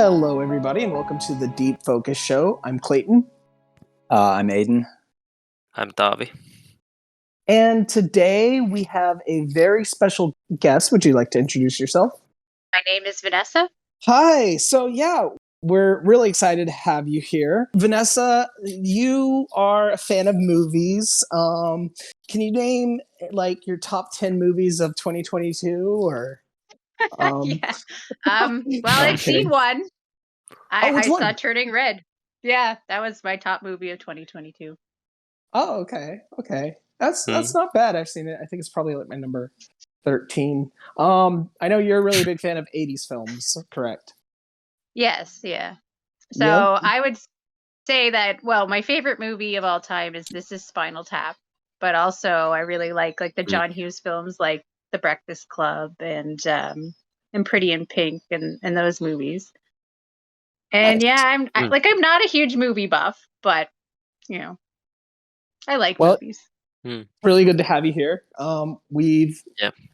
Hello, everybody, and welcome to the Deep Focus Show. I'm Clayton. I'm Aiden. I'm Tavi. And today we have a very special guest. Would you like to introduce yourself? My name is Vanessa. Hi. We're really excited to have you here. Vanessa, you are a fan of movies. Can you name like your top 10 movies of 2022 or? Yeah. I've seen one. I saw Turning Red. Yeah, that was my top movie of 2022. Oh, okay. That's not bad. I've seen it. I think it's probably like my number 13. I know you're a really big fan of 80s films, correct? Yes, yeah. So Yep. I would say that, well, my favorite movie of all time is Spinal Tap, but also I really like the John Hughes films like The Breakfast Club and Pretty in Pink and those movies. And Nice. yeah, I'm not a huge movie buff, but I like movies. Really good to have you here.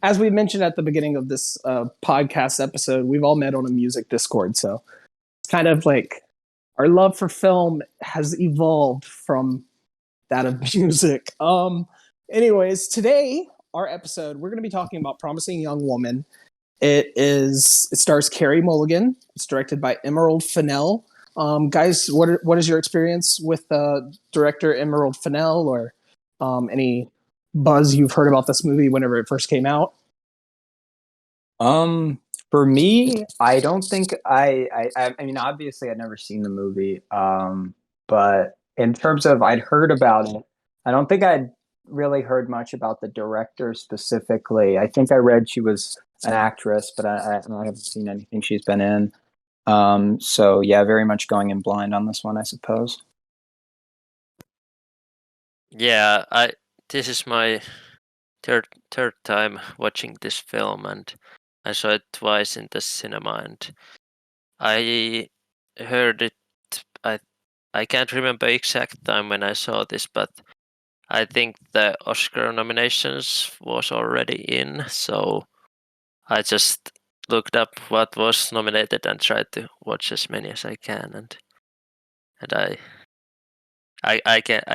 As we mentioned at the beginning of this podcast episode, we've all met on a music Discord, so it's kind of like our love for film has evolved from that of music. Anyways, today our episode we're going to be talking about Promising Young Woman. It stars Carey Mulligan. It's directed by Emerald Fennell. Guys, what is your experience with director Emerald Fennell, or any buzz you've heard about this movie whenever it first came out? For me, I don't think I mean, obviously I'd never seen the movie. But in terms of I'd heard about it, I don't think I'd really heard much about the director specifically. I think I read she was an actress, but I haven't seen anything she's been in. So yeah, very much going in blind on this one, I suppose. Yeah, this is my third time watching this film, and I saw it twice in the cinema, and I heard it. I can't remember exact time when I saw this, but I think the Oscar nominations was already in, so I just looked up what was nominated and tried to watch as many as I can, and I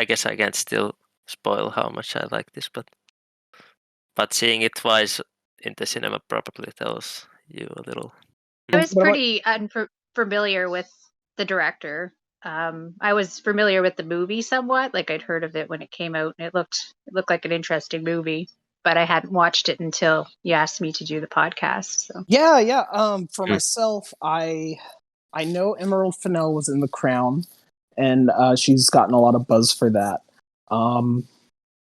guess I can't still spoil how much I like this, but seeing it twice in the cinema probably tells you a little. I was pretty unfamiliar with the director. I was familiar with the movie somewhat, like I'd heard of it when it came out, and it looked like an interesting movie, but I hadn't watched it until you asked me to do the podcast. So Yeah. For myself, I know Emerald Fennell was in The Crown, and she's gotten a lot of buzz for that.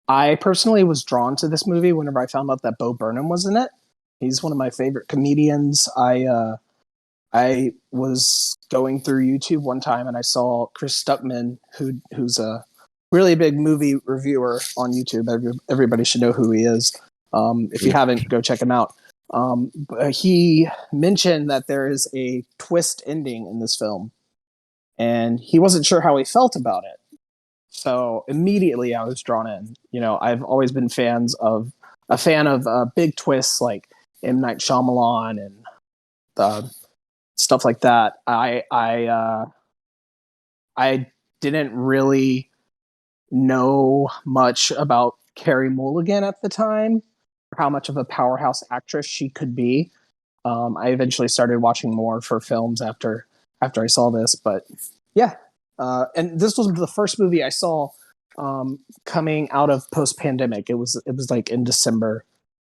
I personally was drawn to this movie whenever I found out that Bo Burnham was in it. He's one of my favorite comedians. I was going through YouTube one time and I saw Chris Stuckman, who's a really big movie reviewer on YouTube. Everybody should know who he is. If you haven't, go check him out. But he mentioned that there is a twist ending in this film, and he wasn't sure how he felt about it. So immediately I was drawn in. I've always been a fan of big twists like M. Night Shyamalan and stuff like that. I didn't really know much about Carey Mulligan at the time, or how much of a powerhouse actress she could be. I eventually started watching more for films after I saw this, but yeah. And this was the first movie I saw coming out of post-pandemic. It was like in December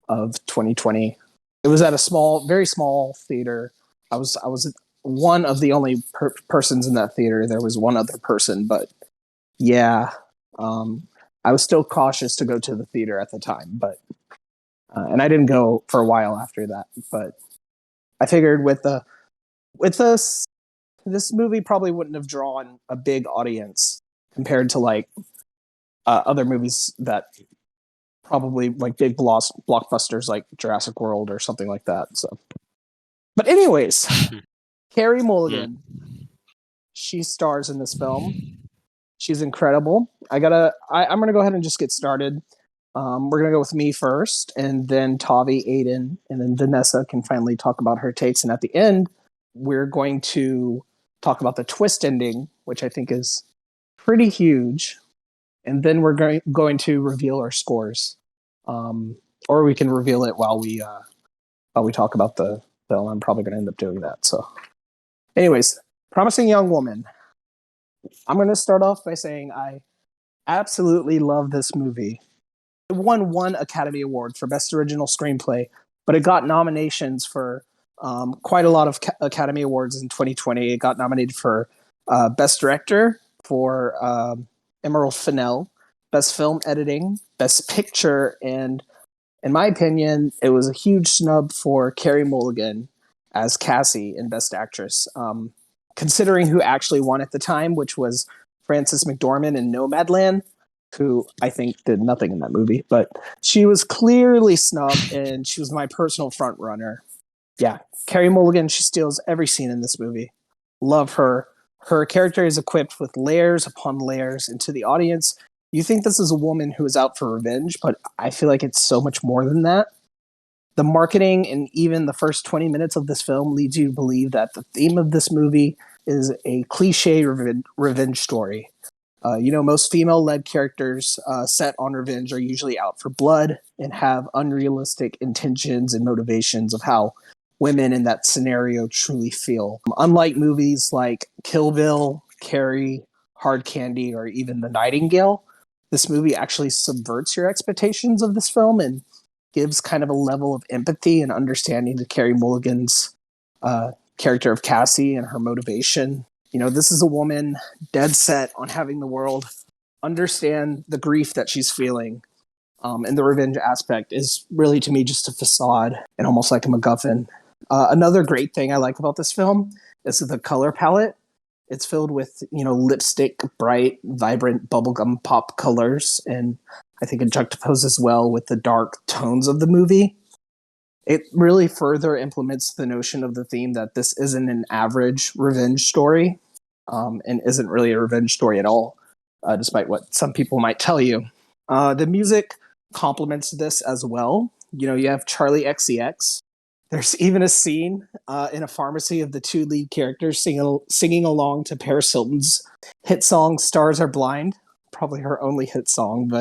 of 2020. It was at a very small theater. I was one of the only persons in that theater. There was one other person, but yeah, I was still cautious to go to the theater at the time. But and I didn't go for a while after that. But I figured with this movie probably wouldn't have drawn a big audience compared to like other movies that probably like big blockbusters like Jurassic World or something like that. So, but anyways, Carey Mulligan, she stars in this film. She's incredible. I'm gonna go ahead and just get started. We're gonna go with me first, and then Tavi, Aiden, and then Vanessa can finally talk about her takes. And at the end, we're going to talk about the twist ending, which I think is pretty huge, and then we're going to reveal our scores, or we can reveal it while we talk about the film. I'm probably going to end up doing that. So, anyways, Promising Young Woman. I'm going to start off by saying I absolutely love this movie. It won one Academy Award for Best Original Screenplay, but it got nominations for quite a lot of Academy Awards in 2020. It got nominated for Best Director for Emerald Fennell, Best Film Editing, Best Picture, and in my opinion, it was a huge snub for Carey Mulligan as Cassie in Best Actress. Considering who actually won at the time, which was Frances McDormand in Nomadland, who I think did nothing in that movie, but she was clearly snubbed, and she was my personal front runner. Yeah, Carey Mulligan, she steals every scene in this movie. Love her. Her character is equipped with layers upon layers, and to the audience, you think this is a woman who is out for revenge, but I feel like it's so much more than that. The marketing and even the first 20 minutes of this film leads you to believe that the theme of this movie is a cliche revenge story. Most female-led characters set on revenge are usually out for blood and have unrealistic intentions and motivations of how women in that scenario truly feel. Unlike movies like Kill Bill, Carrie, Hard Candy, or even The Nightingale, this movie actually subverts your expectations of this film and gives kind of a level of empathy and understanding to Carey Mulligan's character of Cassie and her motivation. This is a woman dead set on having the world understand the grief that she's feeling. And the revenge aspect is really, to me, just a facade and almost like a MacGuffin. Another great thing I like about this film is the color palette. It's filled with, lipstick, bright, vibrant bubblegum pop colors. And I think it juxtaposes well with the dark tones of the movie. It really further implements the notion of the theme that this isn't an average revenge story, and isn't really a revenge story at all, despite what some people might tell you. The music complements this as well. You have Charlie XCX. There's even a scene in a pharmacy of the two lead characters singing along to Paris Hilton's hit song "Stars Are Blind," probably her only hit song,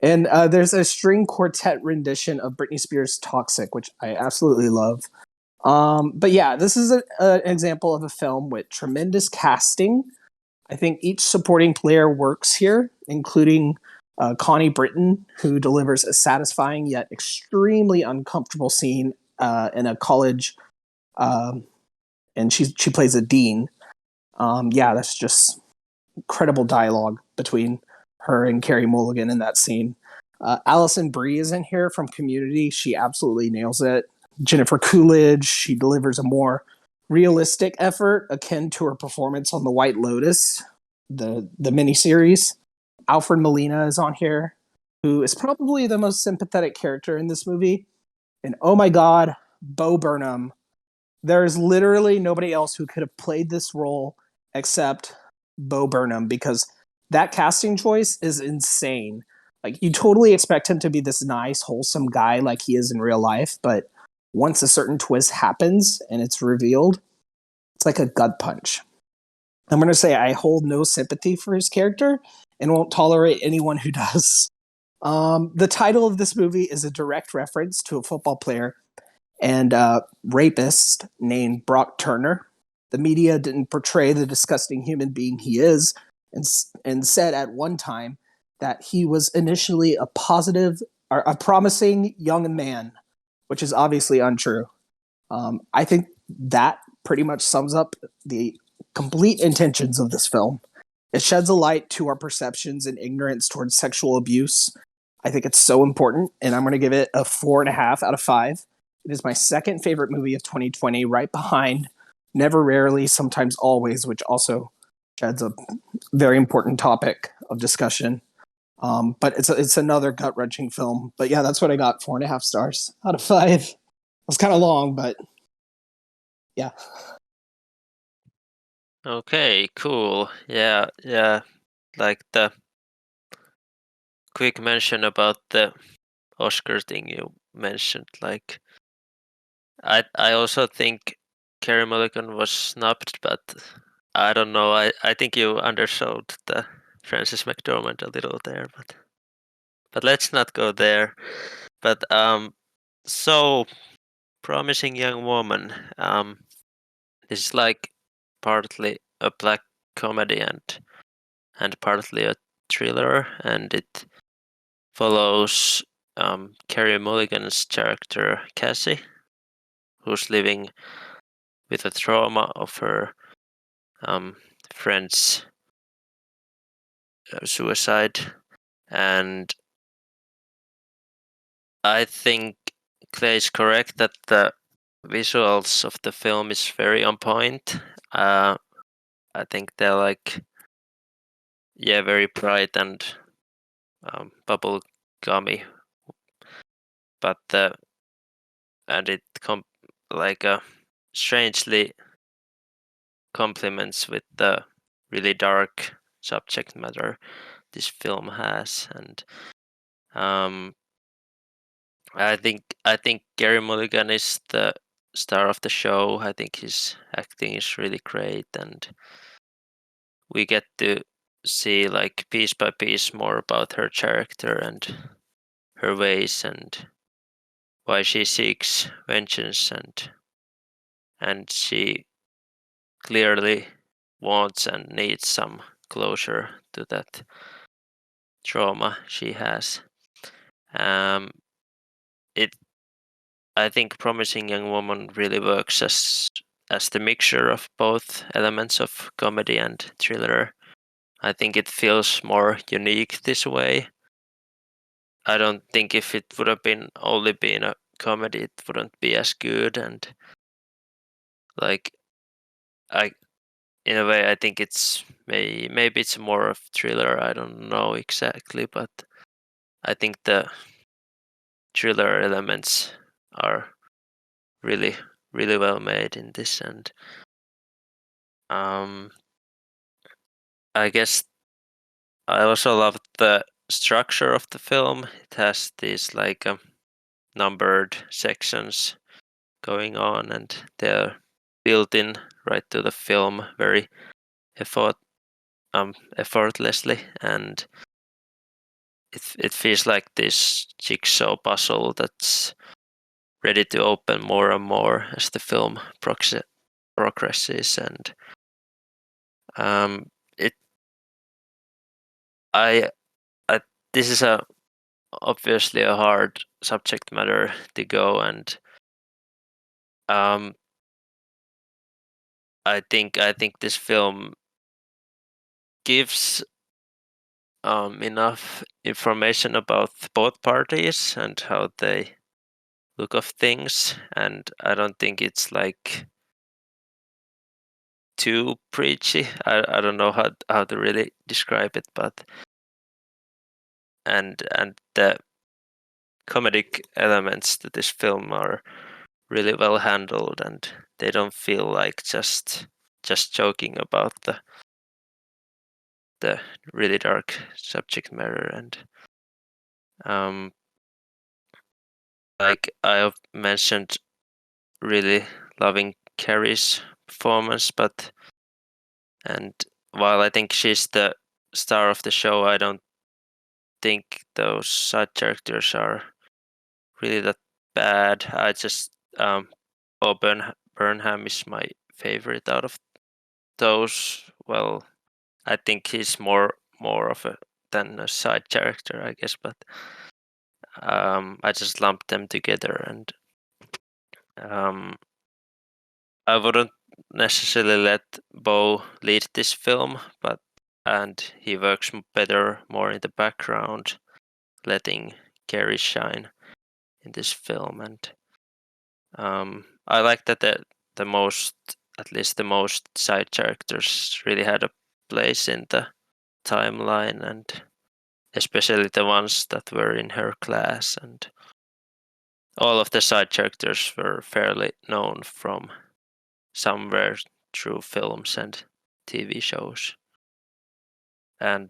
and there's a string quartet rendition of Britney Spears' "Toxic," which I absolutely love. But yeah, this is an example of a film with tremendous casting. I think each supporting player works here, including Connie Britton, who delivers a satisfying yet extremely uncomfortable scene in a college, and she plays a dean. That's just incredible dialogue between her and Carey Mulligan in that scene. Alison Brie is in here from Community. She absolutely nails it. Jennifer Coolidge, she delivers a more realistic effort akin to her performance on The White Lotus, the miniseries. Alfred Molina is on here, who is probably the most sympathetic character in this movie. And oh my god, Bo Burnham. There is literally nobody else who could have played this role except Bo Burnham, because that casting choice is insane. Like, you totally expect him to be this nice, wholesome guy like he is in real life, but once a certain twist happens and it's revealed, it's like a gut punch. I'm going to say I hold no sympathy for his character and won't tolerate anyone who does. The title of this movie is a direct reference to a football player and rapist named Brock Turner. The media didn't portray the disgusting human being he is, and said at one time that he was initially a promising young man, which is obviously untrue. I think that pretty much sums up the complete intentions of this film. It sheds a light to our perceptions and ignorance towards sexual abuse. I think it's so important, and I'm going to give it a 4.5 out of 5. It is my second favorite movie of 2020, right behind Never, Rarely, Sometimes, Always, which also sheds a very important topic of discussion. But it's another gut-wrenching film. But yeah, that's what I got, 4.5 stars out of 5. It was kind of long, but yeah. Okay, cool. Yeah. Like the quick mention about the Oscar thing you mentioned. Like, I also think Carey Mulligan was snubbed, but I don't know. I think you undersold the Frances McDormand a little there, but let's not go there. But so Promising Young Woman. This is like partly a black comedy and partly a thriller, and it follows Carey Mulligan's character Cassie, who's living with the trauma of her friend's suicide, and I think Clay is correct that the visuals of the film is very on point. I think they're like, yeah, very bright and bubble gummy, but and it like strangely complements with the really dark subject matter this film has, and I think Gary Mulligan is the star of the show. I think his acting is really great, and we get to see like piece by piece more about her character and her ways and why she seeks vengeance, and she clearly wants and needs some closure to that trauma she has. It I think Promising Young Woman really works as the mixture of both elements of comedy and thriller. I think it feels more unique this way. I don't think if it would have been only been a comedy, it wouldn't be as good. And like, I in a way, I think it's maybe it's more of thriller. I don't know exactly, but I think the thriller elements are really really well made in this, and I guess I also love the structure of the film. It has these like numbered sections going on, and they're built in right to the film very effortlessly, and it feels like this jigsaw puzzle that's ready to open more and more as the film progresses, and it I this is obviously a hard subject matter to go, and I think this film gives enough information about both parties and how they look of things, and I don't think it's like too preachy. I don't know how to really describe it, but and the comedic elements to this film are really well handled, and they don't feel like just joking about the really dark subject matter, and like I have mentioned, really loving Carrie's performance, and while I think she's the star of the show, I don't think those side characters are really that bad. I just Bob Burnham is my favorite out of those. Well, I think he's more of a than a side character, I guess, but I just lumped them together, and I wouldn't necessarily let Bo lead this film, and he works better more in the background, letting Carrie shine in this film, and I like that the most, at least the most side characters really had a place in the timeline, and especially the ones that were in her class, and all of the side characters were fairly known from somewhere through films and TV shows. And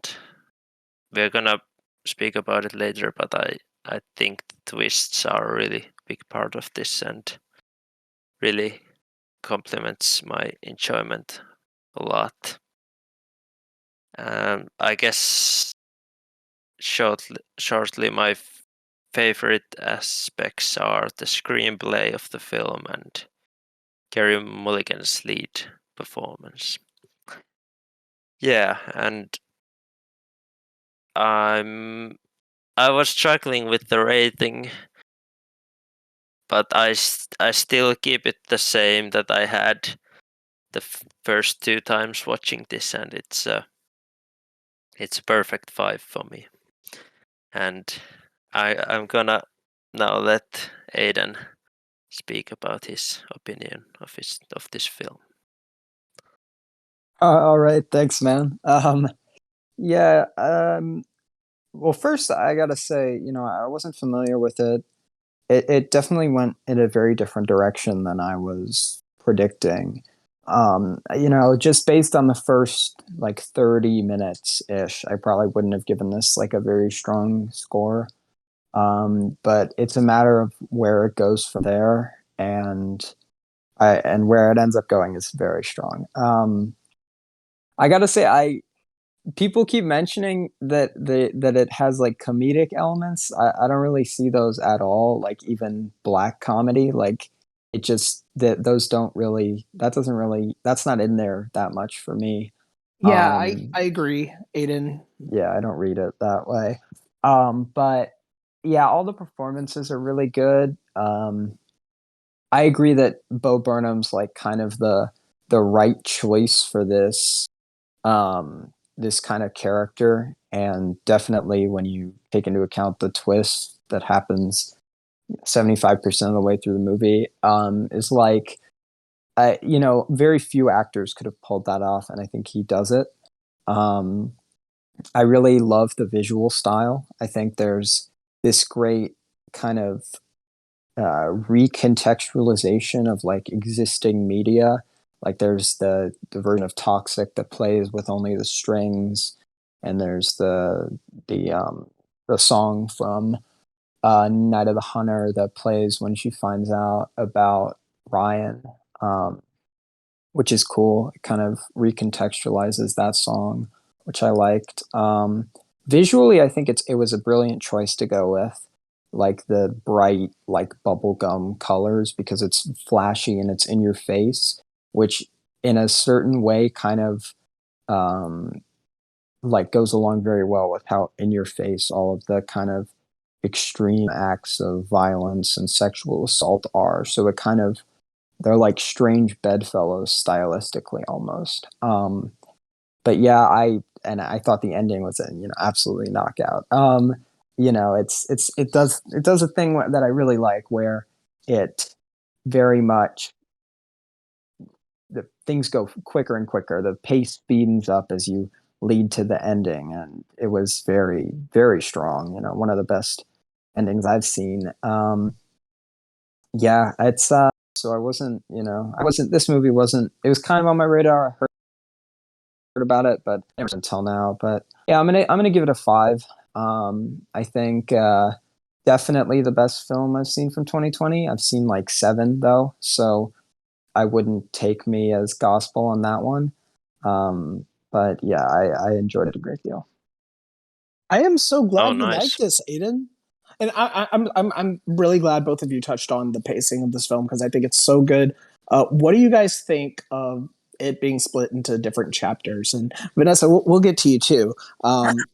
we're gonna speak about it later, but I think the twists are a really big part of this and really complements my enjoyment a lot. I guess shortly my favorite aspects are the screenplay of the film and Carey Mulligan's lead performance. Yeah, and I was struggling with the rating, but I still keep it the same that I had the first 2 times watching this, and it's a perfect 5 for me. And I'm gonna now let Aidan speak about his opinion of this film. All right, thanks, man. Yeah. Well, first I gotta say, I wasn't familiar with it. It definitely went in a very different direction than I was predicting. Just based on the first like 30 minutes ish, I probably wouldn't have given this like a very strong score. But it's a matter of where it goes from there, and where it ends up going is very strong. I gotta say, people keep mentioning that it has like comedic elements. I don't really see those at all. Like even black comedy, like it just those don't really. That's not in there that much for me. Yeah, I agree, Aiden. Yeah, I don't read it that way. But yeah, all the performances are really good. I agree that Bo Burnham's like kind of the right choice for this kind of character, and definitely when you take into account the twist that happens 75% of the way through the movie, is like very few actors could have pulled that off, and I think he does it. I really love the visual style. I think there's this great kind of recontextualization of like existing media. Like there's the version of Toxic that plays with only the strings, and there's the song from Night of the Hunter that plays when she finds out about Ryan, which is cool. It kind of recontextualizes that song, which I liked. Visually, I think it was a brilliant choice to go with like the bright like bubblegum colors, because it's flashy and it's in your face, which in a certain way kind of like goes along very well with how in your face all of the kind of extreme acts of violence and sexual assault are. So it kind of, they're like strange bedfellows stylistically almost. But yeah, I thought the ending was absolutely knockout. It does a thing that I really like, where it very much, the things go quicker and quicker. The pace speeds up as you lead to the ending, and it was very, very strong. One of the best endings I've seen. Yeah, it's so I wasn't. This movie wasn't. It was kind of on my radar. I heard about it, but never until now. But yeah, I'm gonna give it a 5. I think definitely the best film I've seen from 2020. I've seen like 7 though, so I wouldn't take me as gospel on that one. But yeah, I enjoyed it a great deal. I am so glad you nice. like this, Aiden. And I'm really glad both of you touched on the pacing of this film, because I think it's so good. What do you guys think of it being split into different chapters? And Vanessa, we'll get to you too,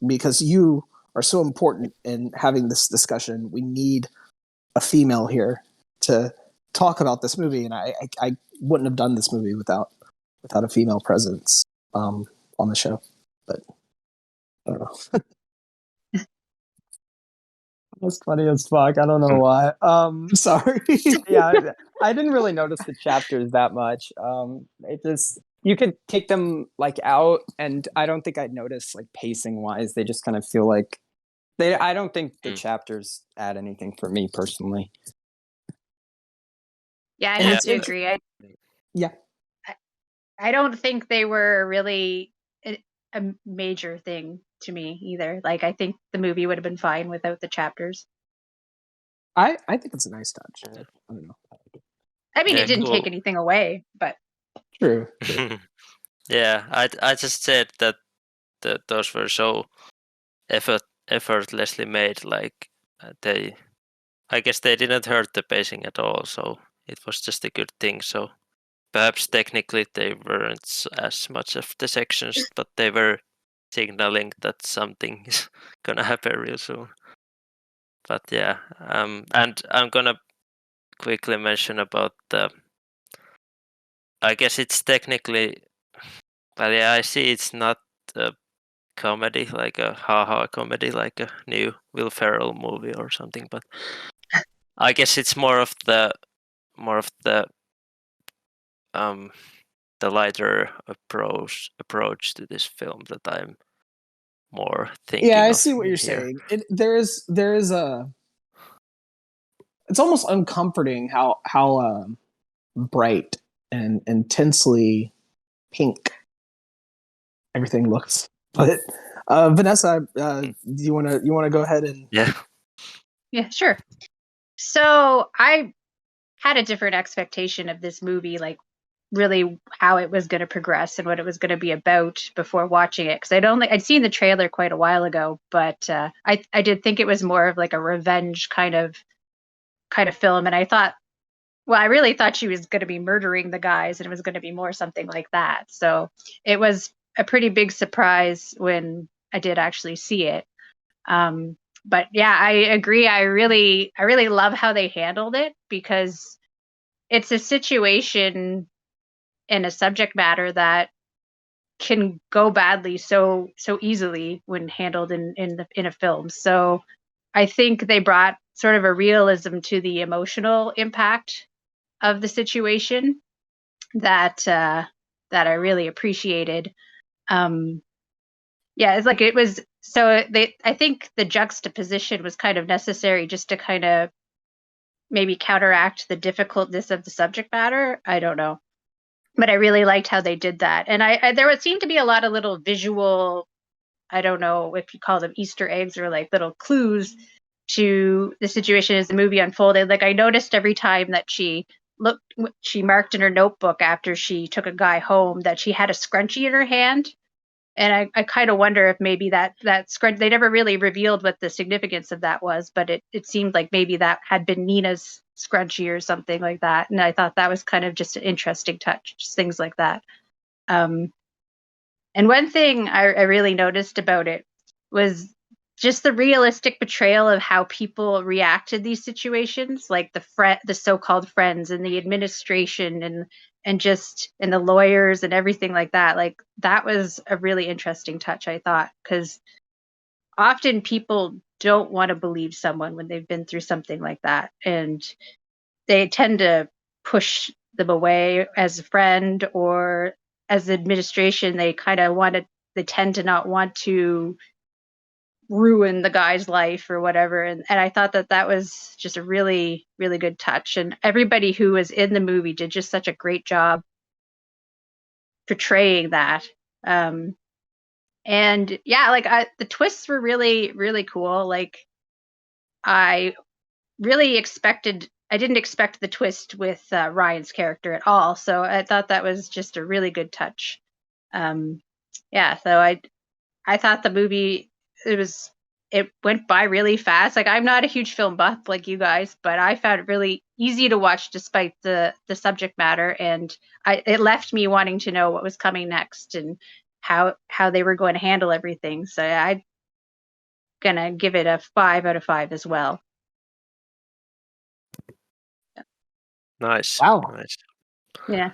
because you are so important in having this discussion. We need a female here to talk about this movie, and I wouldn't have done this movie without a female presence on the show. But I don't know. That's funny as fuck. I don't know why. Sorry. Yeah, I didn't really notice the chapters that much. It just, you could take them like out, and I don't think I'd notice like pacing wise. They just kind of feel like I don't think the chapters add anything for me personally. Yeah, I And have it's to agree. Yeah. I don't think they were really a major thing to me either. Like, I think the movie would have been fine without the chapters. I think it's a nice touch. I don't know. I mean, Yeah, it didn't take cool. anything away, but True. Yeah, I just said that those were so effortlessly made. Like I guess they didn't hurt the pacing at all. So it was just a good thing. So perhaps technically they weren't as much of the sections, but they were signaling that something is gonna happen real soon. But yeah, and I'm gonna quickly mention about the. I guess it's technically, well, yeah, I see it's not a comedy, like a haha comedy, like a new Will Ferrell movie or something, but I guess it's more of the um the lighter approach to this film that I'm more Yeah, thinking I of see what you're here. saying. There is a. It's almost uncomforting how bright and intensely pink everything looks. But Vanessa, you wanna go ahead and Yeah. yeah, sure. So I had a different expectation of this movie, like really how it was going to progress and what it was going to be about before watching it. Because I'd seen the trailer quite a while ago, but I did think it was more of like a revenge kind of film, and I thought, well, I really thought she was going to be murdering the guys, and it was going to be more something like that. So it was a pretty big surprise when I did actually see it. Um, but yeah, I agree. I really love how they handled it, because it's a situation and a subject matter that can go badly so easily when handled in a film. So I think they brought sort of a realism to the emotional impact of the situation that I really appreciated. Um, yeah, it's like it was. So I think the juxtaposition was kind of necessary just to kind of maybe counteract the difficultness of the subject matter. I don't know, but I really liked how they did that, and there would seem to be a lot of little visual. I don't know if you call them Easter eggs or like little clues to the situation as the movie unfolded. Like I noticed every time that she marked in her notebook after she took a guy home that she had a scrunchie in her hand. And I kind of wonder if maybe that scrunch, they never really revealed what the significance of that was, but it seemed like maybe that had been Nina's scrunchie or something like that. And I thought that was kind of just an interesting touch, just things like that. Um, and one thing I really noticed about it was just the realistic portrayal of how people react to these situations, like the so-called friends and the administration and the lawyers and everything like that. Like that was a really interesting touch, I thought, because often people don't want to believe someone when they've been through something like that, and they tend to push them away as a friend, or as the administration they tend to not want to ruin the guy's life or whatever. And I thought that was just a really really good touch, and everybody who was in the movie did just such a great job portraying that. And yeah, like the twists were really really cool. Like I I didn't expect the twist with Ryan's character at all. So I thought that was just a really good touch. Um, yeah, so I thought the movie it went by really fast. Like I'm not a huge film buff like you guys, but I found it really easy to watch despite the subject matter, and it left me wanting to know what was coming next and how they were going to handle everything. So I'm gonna give it a 5 out of 5 as well. Nice. wow. Nice. Yeah.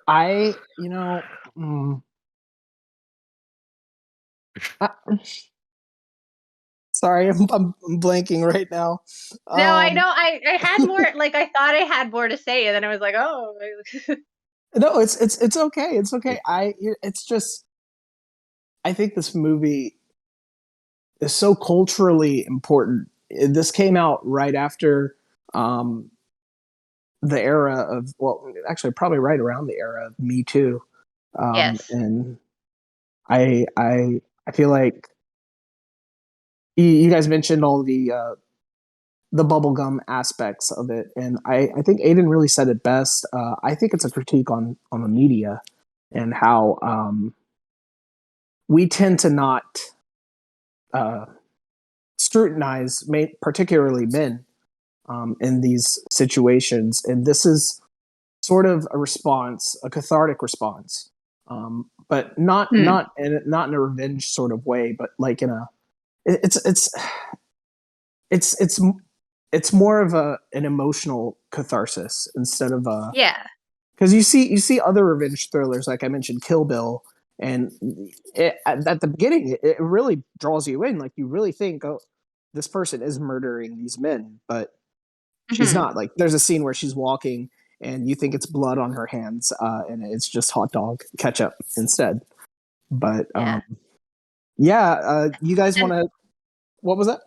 I you know mm, I, sorry, I'm blanking right now. No, I Um, know. I had more. Like I thought I had more to say, and then I was like, oh. no, it's okay. It's okay. It's just I think this movie is so culturally important. This came out right after um, the era of, well, actually probably right around the era of Me Too, Yes. and I feel like you guys mentioned all the the bubblegum aspects of it. And I think Aiden really said it best. I think it's a critique on the media and how we tend to not scrutinize, particularly men, in these situations. And this is sort of a response, a cathartic response, but not in a revenge sort of way, but like in a it's more of an emotional catharsis instead of a Yeah. because you see other revenge thrillers like I mentioned Kill Bill, and at the beginning it really draws you in, like you really think, oh, this person is murdering these men, but she's Mhm. not. Like there's a scene where she's walking and you think it's blood on her hands, and it's just hot dog ketchup instead. But Yeah. you guys want And to? What was that?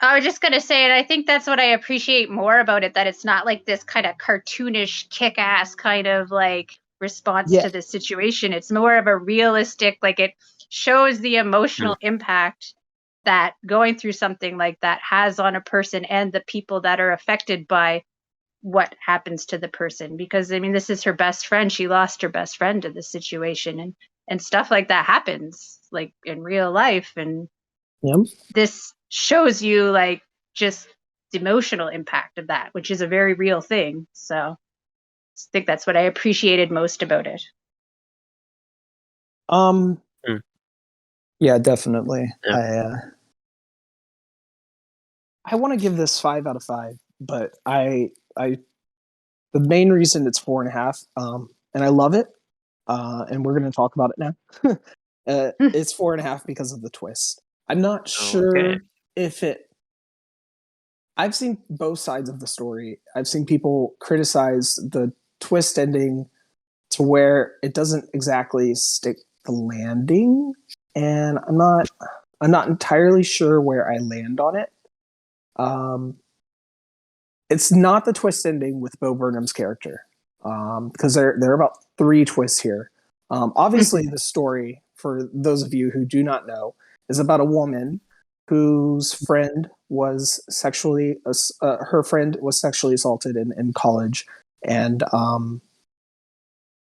I was just gonna say, and I think that's what I appreciate more about it, that it's not like this kind of cartoonish, kick-ass kind of like response Yeah, to the situation. It's more of a realistic, like it shows the Mm. emotional impact that going through something like that has on a person and the people that are affected by what happens to the person. Because I mean, this is her best friend. She lost her best friend to this situation, and stuff like that happens like in real life. And yeah. this shows you like just the emotional impact of that, which is a very real thing. So I think that's what I appreciated most about it. Um, Yeah, definitely. Yeah. I want to give this 5 out of 5, but the main reason it's 4.5, and I love it, and we're going to talk about it now. It's 4.5 because of the twist. I'm not sure Okay. if it. I've seen both sides of the story. I've seen people criticize the twist ending to where it doesn't exactly stick the landing, and I'm not entirely sure where I land on it. Um, it's not the twist ending with Bo Burnham's character, because there are about 3 twists here. Obviously, the story, for those of you who do not know, is about a woman whose friend was her friend was sexually assaulted in college, and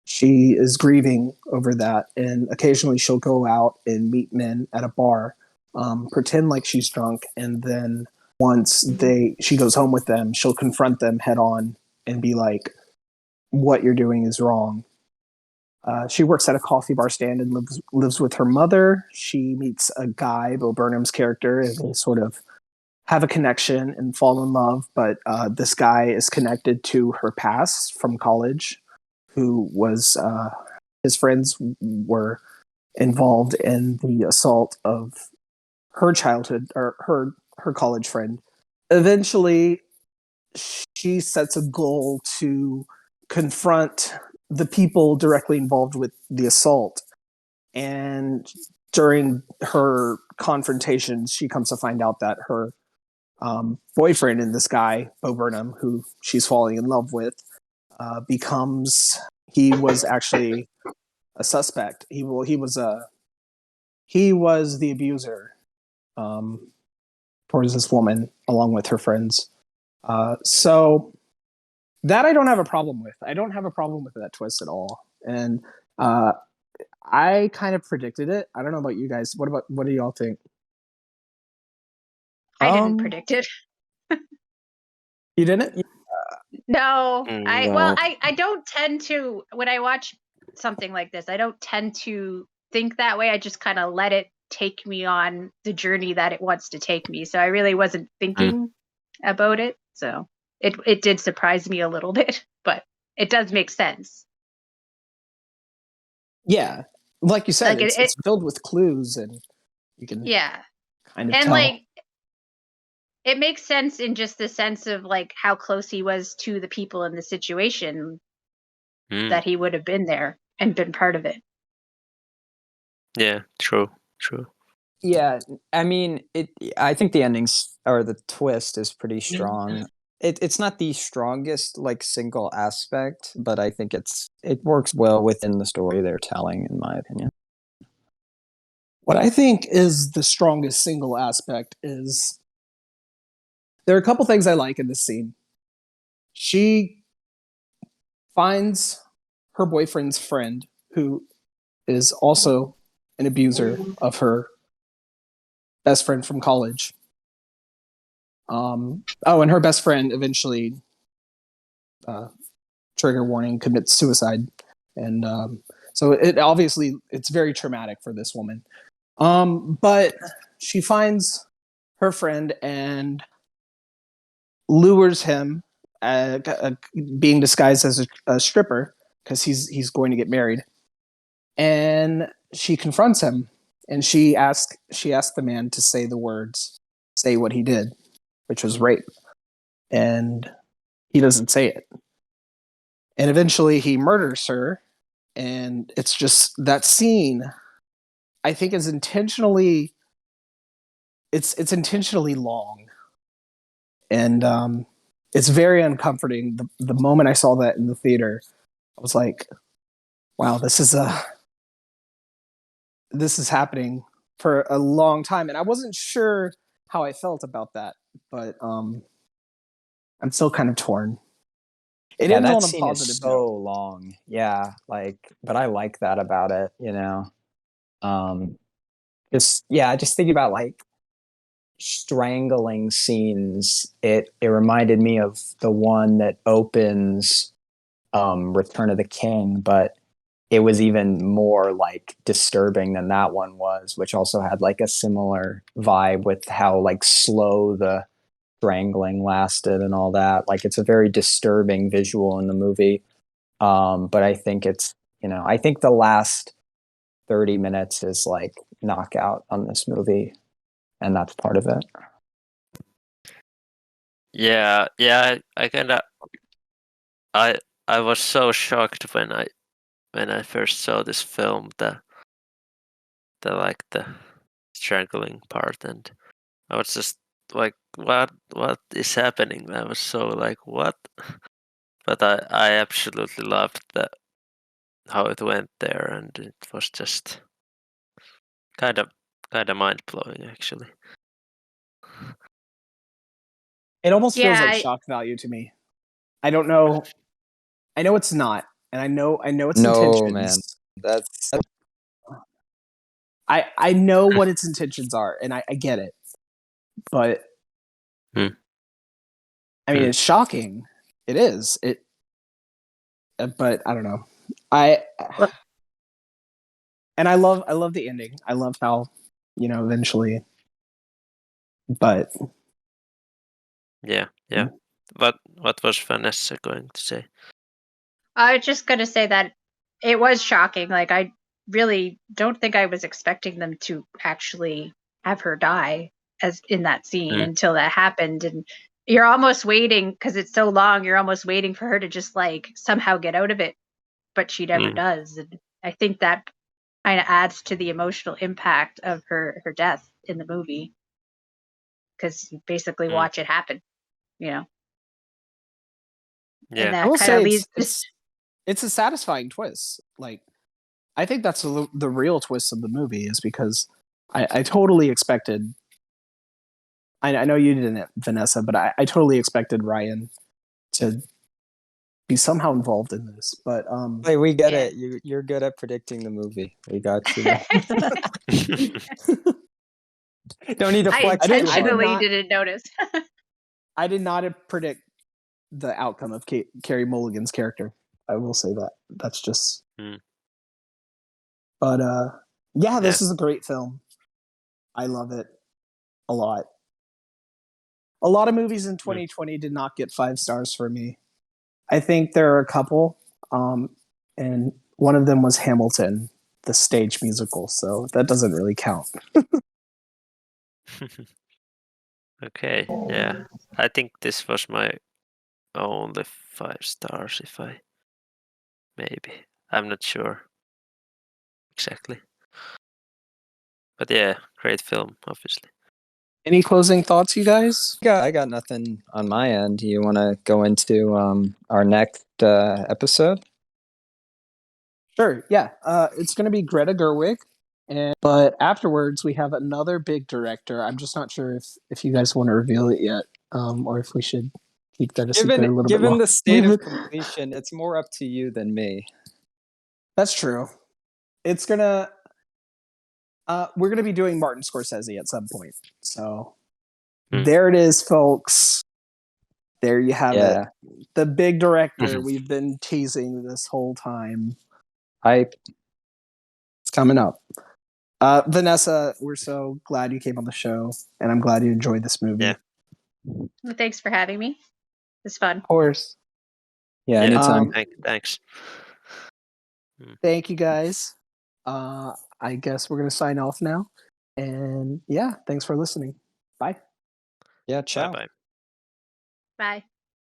she is grieving over that. And occasionally, she'll go out and meet men at a bar, pretend like she's drunk, and then once she goes home with them, she'll confront them head on and be like, "What you're doing is wrong." She works at a coffee bar stand and lives with her mother. She meets a guy, Bo Burnham's character, and they sort of have a connection and fall in love. But this guy is connected to her past from college, who was his friends were involved in the assault of her childhood or her college friend. Eventually, she sets a goal to confront the people directly involved with the assault. And during her confrontations, she comes to find out that her boyfriend and this guy, Bo Burnham, who she's falling in love with, he was actually a suspect. He was the abuser, towards this woman along with her friends. So that I don't have a problem with. I don't have a problem with that twist at all. And I kind of predicted it. I don't know about you guys. What do y'all think? I didn't predict it. You didn't? No, No. I don't tend to, when I watch something like this, I don't tend to think that way. I just kind of let it take me on the journey that it wants to take me. So I really wasn't thinking about it. So it did surprise me a little bit, but it does make sense. Yeah. Like you said, Like it's filled with clues, and you can yeah. kind of And tell. like it makes sense in just the sense of like how close he was to the people in the situation, that he would have been there and been part of it. Yeah, true. Yeah, I mean, I think the endings or the twist is pretty strong. It's not the strongest like single aspect, but I think it works well within the story they're telling, in my opinion. What I think is the strongest single aspect is there are a couple things I like in this scene. She finds her boyfriend's friend, who is also an abuser of her best friend from college. And her best friend eventually, trigger warning, commits suicide, and so it's very traumatic for this woman. But she finds her friend and lures him, being disguised as a stripper, because he's going to get married, and she confronts him, and she asks the man to say what he did, which was rape, and he doesn't say it, and eventually he murders her, and it's just that scene. I think is intentionally it's intentionally long, and it's very uncomforting. The moment I saw that in the theater, I was like, wow, this is happening for a long time, and I wasn't sure how I felt about that, but I'm still kind of torn. It Yeah, ends that on a scene is positive so note. long. Yeah, but I like that about it, you know. Just thinking about like strangling scenes. It reminded me of the one that opens Return of the King, but it was even more like disturbing than that one was, which also had like a similar vibe with how like slow the strangling lasted and all that. Like it's a very disturbing visual in the movie. But I think I think the last 30 minutes is like knockout on this movie, and that's part of it. Yeah, I kind of I was so shocked when I first saw this film, the strangling part, and I was just like, what is happening? I was so like, what? But I absolutely loved how it went there, and it was just kind of mind blowing actually. It almost feels Yeah, like shock value to me. I don't know. I know it's not, and I know its No, man. intentions. That's I know what its intentions are, and I get it, but Hmm. I mean, Hmm. it's shocking. It is. But I don't know. I Well- and I love the ending. I love how eventually, but Yeah. What was Vanessa going to say? I was just gonna say that it was shocking. Like I really don't think I was expecting them to actually have her die as in that scene Mm. until that happened, and you're almost waiting because it's so long. You're almost waiting for her to just like somehow get out of it, but she never Mm. does. And I think that kind of adds to the emotional impact of her death in the movie because you basically Mm. watch it happen, and Yeah. I that will kind of say leads. it's a satisfying twist. Like, I think that's the real twist of the movie, is because I totally expected. I know you didn't, Vanessa, but I totally expected Ryan to be somehow involved in this. But Hey, we get Yeah. it. You're good at predicting the movie. We got you. Don't need to I flex. I did intentionally not- didn't notice. I did not predict the outcome of Carrie Mulligan's character. I will say that. That's just. Mm. But yeah, this Yeah. is a great film. I love it a lot. A lot of movies in 2020 did not get 5 stars for me. I think there are a couple, and one of them was Hamilton, the stage musical. So that doesn't really count. Okay. Yeah. I think this was my only 5 stars. If I maybe I'm not sure exactly. But yeah, great film, obviously. Any closing thoughts, you guys? I got nothing on my end. You want to go into our next episode? Sure. Yeah. It's going to be Greta Gerwig, but afterwards we have another big director. I'm just not sure if you guys want to reveal it yet. or if we should keep that a secret a little bit Given longer. the state of completion, it's more up to you than me. That's true. It's gonna. We're gonna be doing Martin Scorsese at some point. So there it is, folks. There you have it. The big director we've been teasing this whole time. It's coming up. Vanessa, we're so glad you came on the show, and I'm glad you enjoyed this movie. Yeah. Well, thanks for having me. It's fun. Of course. Yeah, anytime. Thanks. Thank you, guys. I guess we're gonna sign off now. And yeah, thanks for listening. Bye. Yeah, ciao. Bye. Bye.